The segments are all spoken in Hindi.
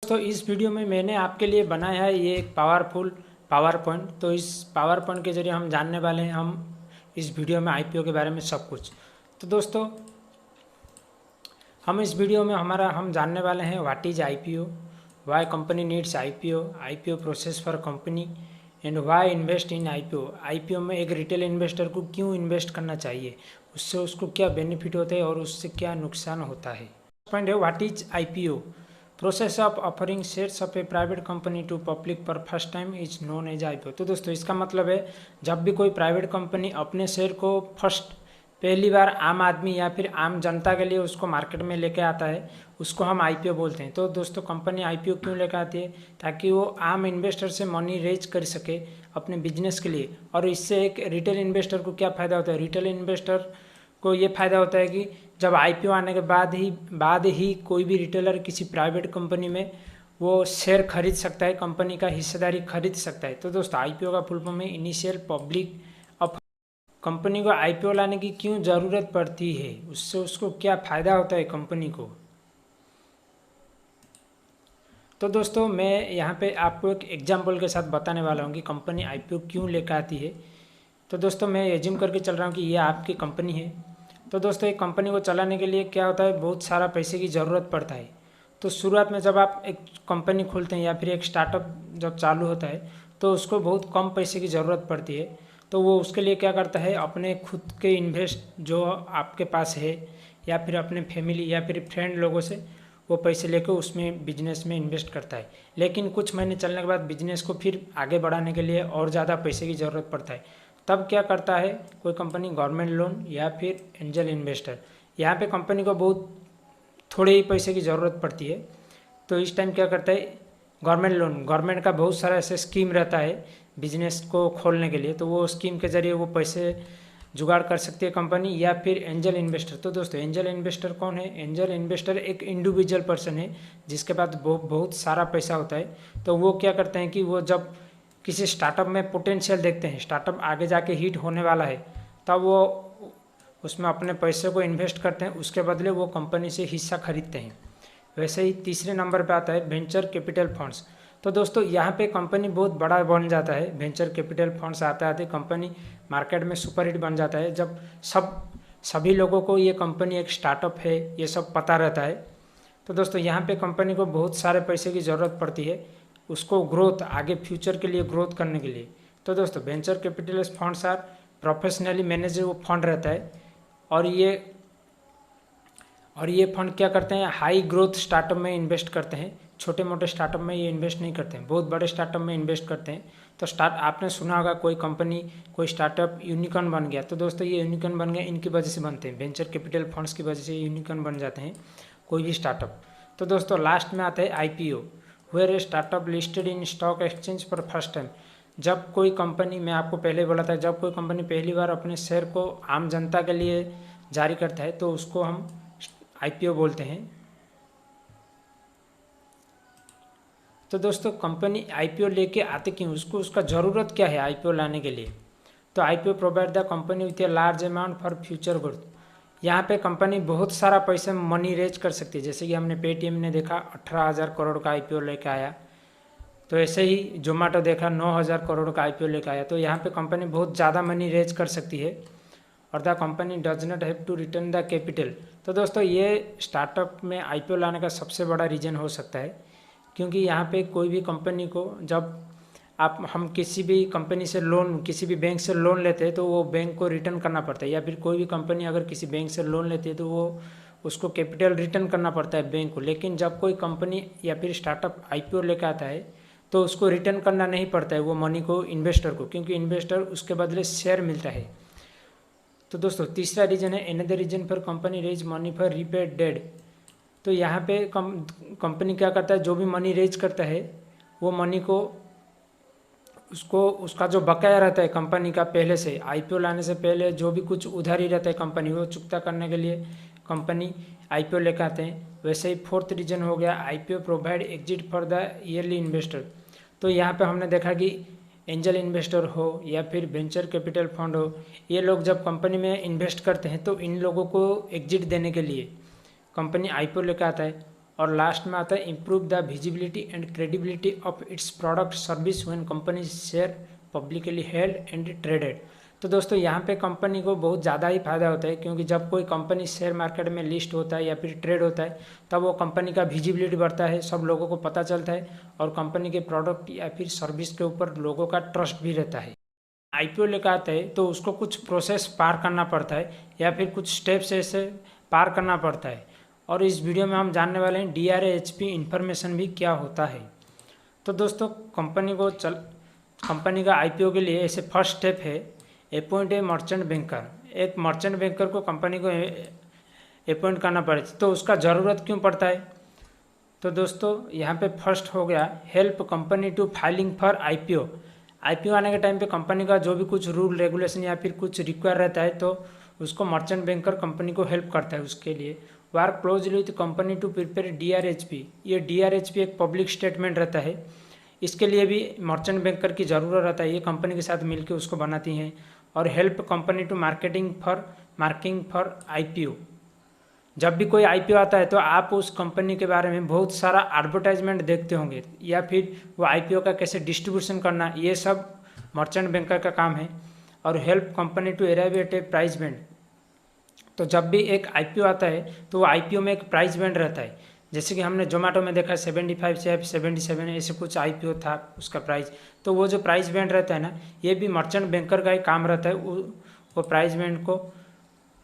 दोस्तों इस वीडियो में मैंने आपके लिए बनाया है ये एक पावरफुल पावर पॉइंट। तो इस पावर पॉइंट के जरिए हम जानने वाले हैं हम इस वीडियो में आईपीओ के बारे में सब कुछ। तो दोस्तों हम इस वीडियो में हम जानने वाले हैं what is IPO, why company needs IPO, IPO process for company and why invest in IPO. IPO में एक रिटेल इन्वेस्टर को क्यों इन्वेस्ट करना चाहिए, उससे उसको क्या बेनिफिट होते हैं और उससे क्या नुकसान होता है। पॉइंट है what is IPO, process of offering shares of a private company to public for first time is known as IPO. तो दोस्तों इसका मतलब है जब भी कोई प्राइवेट कंपनी अपने शेयर को पहली बार आम आदमी या फिर आम जनता के लिए उसको मार्केट में लेके आता है, उसको हम आईपीओ बोलते हैं। तो दोस्तों कंपनी आईपीओ क्यों लेकर आती है, ताकि वो आम इन्वेस्टर से मनी रेज कर सके अपने बिजनेस के लिए। और इससे एक रिटेल इन्वेस्टर को क्या फ़ायदा होता है, रिटेल इन्वेस्टर को ये फ़ायदा होता है कि जब आईपीओ आने के बाद ही कोई भी रिटेलर किसी प्राइवेट कंपनी में वो शेयर खरीद सकता है, कंपनी का हिस्सेदारी खरीद सकता है। तो दोस्तों आईपीओ का फुल फॉर्म है इनिशियल पब्लिक ऑफर। कंपनी को आईपीओ लाने की क्यों ज़रूरत पड़ती है, उससे उसको क्या फ़ायदा होता है कंपनी को। तो दोस्तों मैं यहाँ पे आपको एक एग्जाम्पल के साथ बताने वाला हूँ कि कंपनी आईपीओ क्यों लेकर आती है। तो दोस्तों मैं एज्यूम करके चल रहा हूँ कि ये आपकी कंपनी है। तो दोस्तों एक कंपनी को चलाने के लिए क्या होता है, बहुत सारा पैसे की ज़रूरत पड़ता है। तो शुरुआत में जब आप एक कंपनी खोलते हैं या फिर एक स्टार्टअप जब चालू होता है तो उसको बहुत कम पैसे की ज़रूरत पड़ती है। तो वो उसके लिए क्या करता है, अपने खुद के इन्वेस्ट जो आपके पास है या फिर अपने फैमिली या फिर फ्रेंड लोगों से वो पैसे लेकर उसमें बिजनेस में इन्वेस्ट करता है। लेकिन कुछ महीने चलने के बाद बिजनेस को फिर आगे बढ़ाने के लिए और ज़्यादा पैसे की ज़रूरत पड़ता है। तब क्या करता है कोई कंपनी, गवर्नमेंट लोन या फिर एंजल इन्वेस्टर। यहाँ पे कंपनी को बहुत थोड़े ही पैसे की ज़रूरत पड़ती है। तो इस टाइम क्या करता है गवर्नमेंट लोन, गवर्नमेंट का बहुत सारा ऐसे स्कीम रहता है बिजनेस को खोलने के लिए। तो वो स्कीम के ज़रिए वो पैसे जुगाड़ कर सकती है कंपनी, या फिर एंजल इन्वेस्टर। तो दोस्तों एंजल इन्वेस्टर कौन है, एंजल इन्वेस्टर एक इंडिविजुअल पर्सन है जिसके पास बहुत सारा पैसा होता है। तो वो क्या करते हैं कि वो जब किसी स्टार्टअप में पोटेंशियल देखते हैं, स्टार्टअप आगे जाके हिट होने वाला है, तब वो उसमें अपने पैसे को इन्वेस्ट करते हैं, उसके बदले वो कंपनी से हिस्सा खरीदते हैं। वैसे ही तीसरे नंबर पे आता है वेंचर कैपिटल फंड्स। तो दोस्तों यहाँ पे कंपनी बहुत बड़ा बन जाता है, वेंचर कैपिटल फंड्स आते आते कंपनी मार्केट में सुपर हिट बन जाता है जब सभी लोगों को ये कंपनी एक स्टार्टअप है ये सब पता रहता है। तो दोस्तों यहाँ पे कंपनी को बहुत सारे पैसे की ज़रूरत पड़ती है उसको ग्रोथ, आगे फ्यूचर के लिए ग्रोथ करने के लिए। तो दोस्तों venture capitalist funds are professionally manage वो फंड रहता है, और ये फंड क्या करते हैं, हाई ग्रोथ स्टार्टअप में इन्वेस्ट करते हैं। छोटे मोटे स्टार्टअप में ये इन्वेस्ट नहीं करते हैं, बहुत बड़े स्टार्टअप में इन्वेस्ट करते हैं। तो आपने सुना होगा कोई कंपनी, कोई स्टार्टअप यूनिकॉर्न बन गया। तो दोस्तों ये यूनिकॉर्न बन गया इनकी वजह से बनते हैं, वेंचर कैपिटल फंड्स की वजह से यूनिकॉर्न बन जाते हैं कोई भी स्टार्टअप। तो दोस्तों लास्ट में आता है IPO, where a startup listed in stock exchange for first time. जब कोई कंपनी, मैं आपको पहले बोला था, जब कोई कंपनी पहली बार अपने शेयर को आम जनता के लिए जारी करता है तो उसको हम आईपीओ बोलते हैं। तो दोस्तों कंपनी आईपीओ लेके आते क्यों, उसका ज़रूरत क्या है आईपीओ लाने के लिए। तो IPO provide the company with a large amount for future growth. यहाँ पे कंपनी बहुत सारा पैसे मनी रेज कर सकती है। जैसे कि हमने पेटीएम ने देखा 18,000 करोड़ का आईपीओ लेके आया, तो ऐसे ही जोमेटो देखा 9,000 करोड़ का आईपीओ लेके आया। तो यहाँ पे कंपनी बहुत ज़्यादा मनी रेज कर सकती है, और the company does not have to return the capital. तो दोस्तों ये स्टार्टअप में आईपीओ लाने का सबसे बड़ा रीज़न हो सकता है, क्योंकि यहाँ पे कोई भी कंपनी को जब हम किसी भी कंपनी से लोन, किसी भी बैंक से लोन लेते हैं तो वो बैंक को रिटर्न करना पड़ता है, या फिर कोई भी कंपनी अगर किसी बैंक से लोन लेती है तो वो उसको कैपिटल रिटर्न करना पड़ता है बैंक को। लेकिन जब कोई कंपनी या फिर स्टार्टअप आईपीओ लेकर आता है तो उसको रिटर्न करना नहीं पड़ता है वो मनी को इन्वेस्टर को, क्योंकि इन्वेस्टर उसके बदले शेयर मिलता है। तो दोस्तों तीसरा रीजन है another reason for company raise money for repaid debt. तो यहाँ पे कंपनी क्या करता है, जो भी मनी रेज करता है वो मनी को उसका जो बकाया रहता है कंपनी का, पहले से आईपीओ लाने से पहले जो भी कुछ उधारी रहता है कंपनी, वो चुकता करने के लिए कंपनी आईपीओ लेकर आते हैं। वैसे ही फोर्थ रीजन हो गया IPO provide exit for the yearly investor. तो यहाँ पे हमने देखा कि एंजल इन्वेस्टर हो या फिर वेंचर कैपिटल फंड हो, ये लोग जब कंपनी में इन्वेस्ट करते हैं तो इन लोगों को एग्जिट देने के लिए कंपनी आईपीओ लेकर आता है। और लास्ट में आता है improve the visibility and credibility of its product service when company share publicly held and traded. तो दोस्तों यहाँ पे कंपनी को बहुत ज़्यादा ही फायदा होता है, क्योंकि जब कोई कंपनी शेयर मार्केट में लिस्ट होता है या फिर ट्रेड होता है तब वो कंपनी का विजिबिलिटी बढ़ता है, सब लोगों को पता चलता है और कंपनी के प्रोडक्ट या फिर सर्विस के ऊपर लोगों का ट्रस्ट भी रहता है। आईपीओ लेकर आता है तो उसको कुछ प्रोसेस पार करना पड़ता है या फिर कुछ स्टेप्स ऐसे पार करना पड़ता है, और इस वीडियो में हम जानने वाले हैं DRHP इन्फॉर्मेशन भी क्या होता है। तो दोस्तों कंपनी का आईपीओ के लिए ऐसे फर्स्ट स्टेप है अपॉइंट ए मर्चेंट बैंकर। एक मर्चेंट बैंकर को कंपनी को अपॉइंट करना पड़े, तो उसका ज़रूरत क्यों पड़ता है। तो दोस्तों यहाँ पे फर्स्ट हो गया help company to filing for IPO. IPO आने के टाइम पे कंपनी का जो भी कुछ रूल रेगुलेशन या फिर कुछ रिक्वायर रहता है तो उसको मर्चेंट बैंकर कंपनी को हेल्प करता है। उसके लिए work closely with company to prepare DRHP। ये DRHP एक पब्लिक स्टेटमेंट रहता है, इसके लिए भी मर्चेंट बैंकर की ज़रूरत रहता है, ये कंपनी के साथ मिलकर उसको बनाती हैं। और help company to marking for IPO. जब भी कोई आईपीओ आता है तो आप उस कंपनी के बारे में बहुत सारा एडवर्टाइजमेंट देखते होंगे, या फिर वो आईपीओ का कैसे डिस्ट्रीब्यूशन करना, ये सब मर्चेंट बैंकर का काम है। और help company to arrive at a price band. तो जब भी एक आईपीओ आता है तो वो आईपीओ में एक प्राइस बैंड रहता है, जैसे कि हमने जोमेटो में देखा 75 से 77 ऐसे कुछ आईपीओ था उसका प्राइस। तो वो जो प्राइस बैंड रहता है ना, ये भी मर्चेंट बैंकर का ही काम रहता है वो प्राइस बैंड को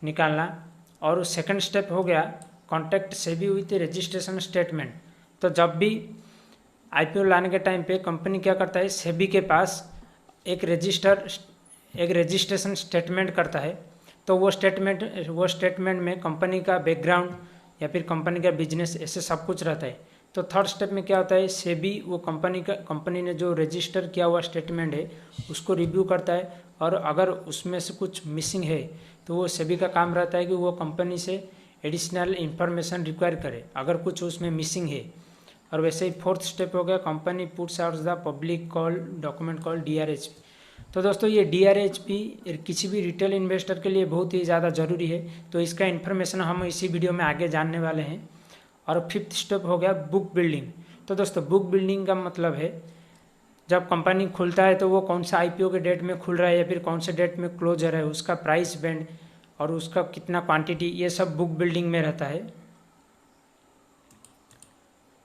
निकालना। और सेकंड स्टेप हो गया contact SEBI with registration statement. तो जब भी आईपीओ लाने के टाइम पे कंपनी क्या करता है, सेबी के पास एक रजिस्ट्रेशन स्टेटमेंट करता है। तो वो स्टेटमेंट में कंपनी का बैकग्राउंड या फिर कंपनी का बिजनेस ऐसे सब कुछ रहता है। तो थर्ड स्टेप में क्या होता है, सेबी वो कंपनी ने जो रजिस्टर किया हुआ स्टेटमेंट है उसको रिव्यू करता है, और अगर उसमें से कुछ मिसिंग है तो वो सेबी का काम रहता है कि वो कंपनी से एडिशनल इंफॉर्मेशन रिक्वायर करे अगर कुछ उसमें मिसिंग है। और वैसे ही फोर्थ स्टेप हो गया company puts out the public call document call DRHP। तो दोस्तों ये DRHP किसी भी रिटेल इन्वेस्टर के लिए बहुत ही ज़्यादा ज़रूरी है, तो इसका इन्फॉर्मेशन हम इसी वीडियो में आगे जानने वाले हैं। और फिफ्थ स्टेप हो गया बुक बिल्डिंग। तो दोस्तों बुक बिल्डिंग का मतलब है जब कंपनी खुलता है तो वो कौन सा आईपीओ के डेट में खुल रहा है या फिर कौन से डेट में क्लोजर है, उसका प्राइस बैंड और उसका कितना क्वांटिटी, ये सब बुक बिल्डिंग में रहता है।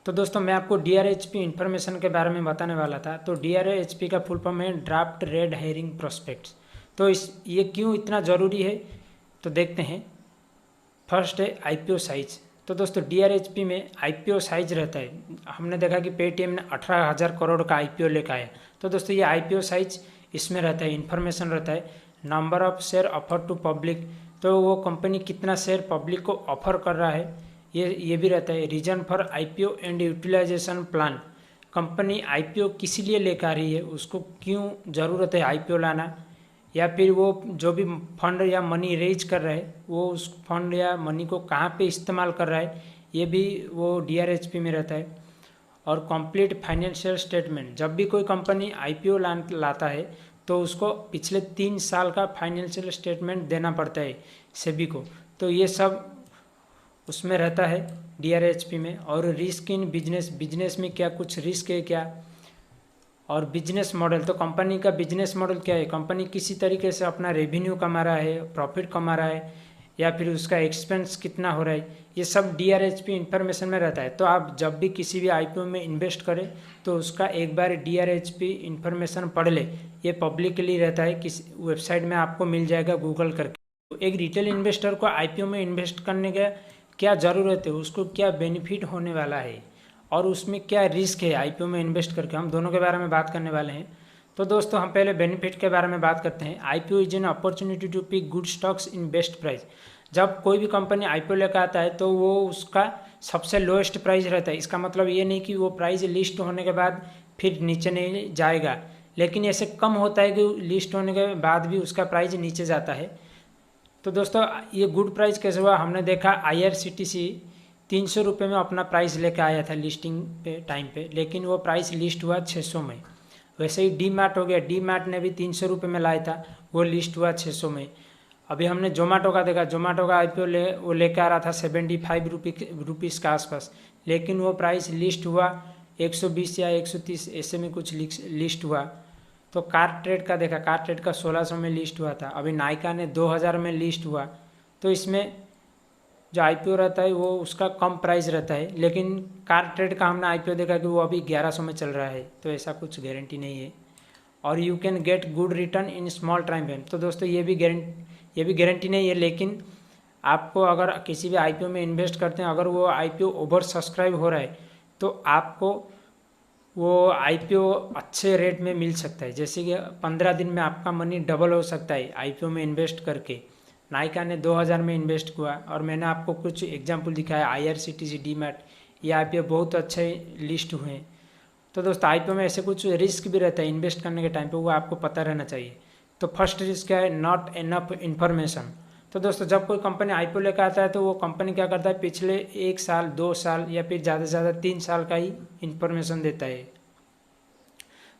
तो दोस्तों मैं आपको DRHP इन्फॉर्मेशन के बारे में बताने वाला था। तो DRHP का फुल फॉर्म है ड्राफ्ट रेड हेरिंग प्रोस्पेक्ट्स। तो ये क्यों इतना ज़रूरी है तो देखते हैं। फर्स्ट है आईपीओ साइज। तो दोस्तों DRHP में आईपीओ साइज रहता है। हमने देखा कि पेटीएम ने 18,000 करोड़ का आईपीओ लेकर आया। तो दोस्तों ये आईपीओ साइज इसमें रहता है, इन्फॉर्मेशन रहता है। Number of share offer to public, तो वो कंपनी कितना शेयर पब्लिक को ऑफर कर रहा है ये भी रहता है। Reason for IPO and utilization plan, company IPO किस लिए लेकर आ रही है, उसको क्यों ज़रूरत है आईपीओ लाना, या फिर वो जो भी फंड या मनी रेज कर रहा है वो उस फंड या मनी को कहाँ पे इस्तेमाल कर रहा है, ये भी वो DRHP में रहता है। और कंप्लीट फाइनेंशियल स्टेटमेंट, जब भी कोई कंपनी आईपीओ लाता है तो उसको पिछले 3 साल का फाइनेंशियल स्टेटमेंट देना पड़ता है सेबी को। तो ये सब उसमें रहता है DRHP में। और रिस्क इन बिजनेस में क्या कुछ रिस्क है क्या, और बिजनेस मॉडल, तो कंपनी का बिजनेस मॉडल क्या है, कंपनी किसी तरीके से अपना रेवेन्यू कमा रहा है, प्रॉफिट कमा रहा है, या फिर उसका एक्सपेंस कितना हो रहा है, ये सब DRHP इन्फॉर्मेशन में रहता है। तो आप जब भी किसी भी आईपीओ में इन्वेस्ट करें तो उसका एक बार DRHP इन्फॉर्मेशन पढ़ ले, ये पब्लिकली रहता है, किसी वेबसाइट में आपको मिल जाएगा गूगल करके। तो एक रिटेल इन्वेस्टर को आईपीओ में इन्वेस्ट करने का क्या ज़रूरत है, उसको क्या बेनिफिट होने वाला है और उसमें क्या रिस्क है आईपीओ में इन्वेस्ट करके, हम दोनों के बारे में बात करने वाले हैं। तो दोस्तों हम पहले बेनिफिट के बारे में बात करते हैं। IPO is an opportunity to pick good stocks in best price. जब कोई भी कंपनी आईपीओ लेकर आता है तो वो उसका सबसे लोएस्ट प्राइस रहता है। इसका मतलब ये नहीं कि वो प्राइस लिस्ट होने के बाद फिर नीचे नहीं जाएगा, लेकिन ऐसे कम होता है कि लिस्ट होने के बाद भी उसका प्राइस नीचे जाता है। तो दोस्तों ये गुड प्राइस कैसे हुआ, हमने देखा IRCTC 300 रुपये में अपना प्राइस लेकर आया था लिस्टिंग पे टाइम पे, लेकिन वो प्राइस लिस्ट हुआ 600 में। वैसे ही डीमार्ट हो गया, डीमार्ट ने भी 300 रुपये में लाया था, वो लिस्ट हुआ 600 में। अभी हमने जोमेटो का देखा, जोमेटो का आईपीओ वो लेकर आ रहा था 75 रुपीज़ के आसपास, लेकिन वो प्राइस लिस्ट हुआ 120 या 130 ऐसे में कुछ लिस्ट हुआ। तो कार ट्रेड का देखा, कार ट्रेड का 1600 में लिस्ट हुआ था, अभी नायका ने 2000 में लिस्ट हुआ। तो इसमें जो आईपीओ रहता है वो उसका कम प्राइस रहता है, लेकिन कार ट्रेड का हमने आईपीओ देखा कि वो अभी 1100 में चल रहा है, तो ऐसा कुछ गारंटी नहीं है। और you can get good return in small time frame. तो दोस्तों ये भी गारंटी नहीं है, लेकिन आपको अगर किसी भी आईपीओ में इन्वेस्ट करते हैं, अगर वो आईपीओ ओवर सब्सक्राइब हो रहा है तो आपको वो आईपीओ अच्छे रेट में मिल सकता है। जैसे कि 15 दिन में आपका मनी डबल हो सकता है आईपीओ में इन्वेस्ट करके। नायका ने 2000 में इन्वेस्ट हुआ, और मैंने आपको कुछ एग्जांपल दिखाया, आईआरसीटीसी, डीमैट, ये आईपीओ बहुत अच्छे लिस्ट हुए हैं। तो दोस्तों आईपीओ में ऐसे कुछ रिस्क भी रहता है इन्वेस्ट करने के टाइम पे, वो आपको पता रहना चाहिए। तो फर्स्ट रिस्क क्या है, नॉट इनफ इन्फॉर्मेशन। तो दोस्तों जब कोई कंपनी आईपीओ लेकर आता है तो वो कंपनी क्या करता है, पिछले 1 साल 2 साल या फिर ज़्यादा से ज़्यादा 3 साल का ही इन्फॉर्मेशन देता है।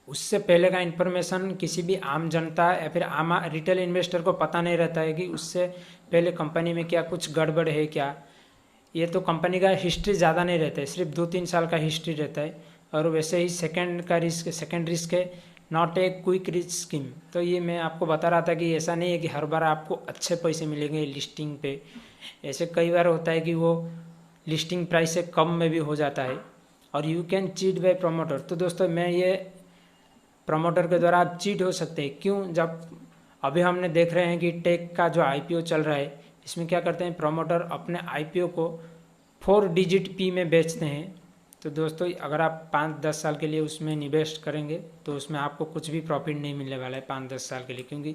उससे पहले का इन्फॉर्मेशन किसी भी आम जनता या फिर आम रिटेल इन्वेस्टर को पता नहीं रहता है कि उससे पहले कंपनी में क्या कुछ गड़बड़ है क्या। ये तो कंपनी का हिस्ट्री ज़्यादा नहीं रहता है, सिर्फ 2-3 साल का हिस्ट्री रहता है। और वैसे ही सेकंड रिस्क है not a quick rich scheme. तो ये मैं आपको बता रहा था कि ऐसा नहीं है कि हर बार आपको अच्छे पैसे मिलेंगे लिस्टिंग पे। ऐसे कई बार होता है कि वो लिस्टिंग प्राइस से कम में भी हो जाता है। और you can cheat by promoter. तो दोस्तों मैं ये प्रमोटर के द्वारा आप चीट हो सकते हैं। क्यों? जब अभी हमने देख रहे हैं कि टेक का जो आईपीओ चल रहा है, इसमें क्या करते हैं प्रमोटर, अपने आईपीओ को 4 डिजिट पी में बेचते हैं। तो दोस्तों अगर आप 5-10 साल के लिए उसमें इन्वेस्ट करेंगे तो उसमें आपको कुछ भी प्रॉफिट नहीं मिलने वाला है 5-10 साल के लिए, क्योंकि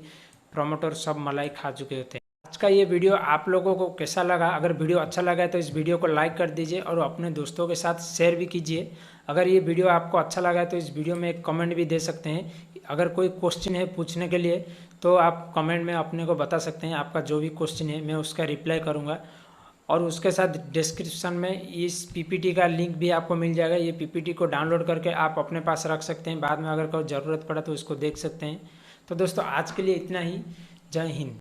प्रमोटर सब मलाई खा चुके होते हैं। आज का ये वीडियो आप लोगों को कैसा लगा? अगर वीडियो अच्छा लगा है तो इस वीडियो को लाइक कर दीजिए और अपने दोस्तों के साथ शेयर भी कीजिए। अगर ये वीडियो आपको अच्छा लगा है तो इस वीडियो में एक कमेंट भी दे सकते हैं। अगर कोई क्वेश्चन है पूछने के लिए तो आप कमेंट में अपने को बता सकते हैं। आपका जो भी क्वेश्चन है मैं उसका रिप्लाई करूँगा। और उसके साथ डिस्क्रिप्शन में इस पीपीटी का लिंक भी आपको मिल जाएगा। ये पीपीटी को डाउनलोड करके आप अपने पास रख सकते हैं, बाद में अगर कोई ज़रूरत पड़ा तो उसको देख सकते हैं। तो दोस्तों आज के लिए इतना ही। जय हिंद।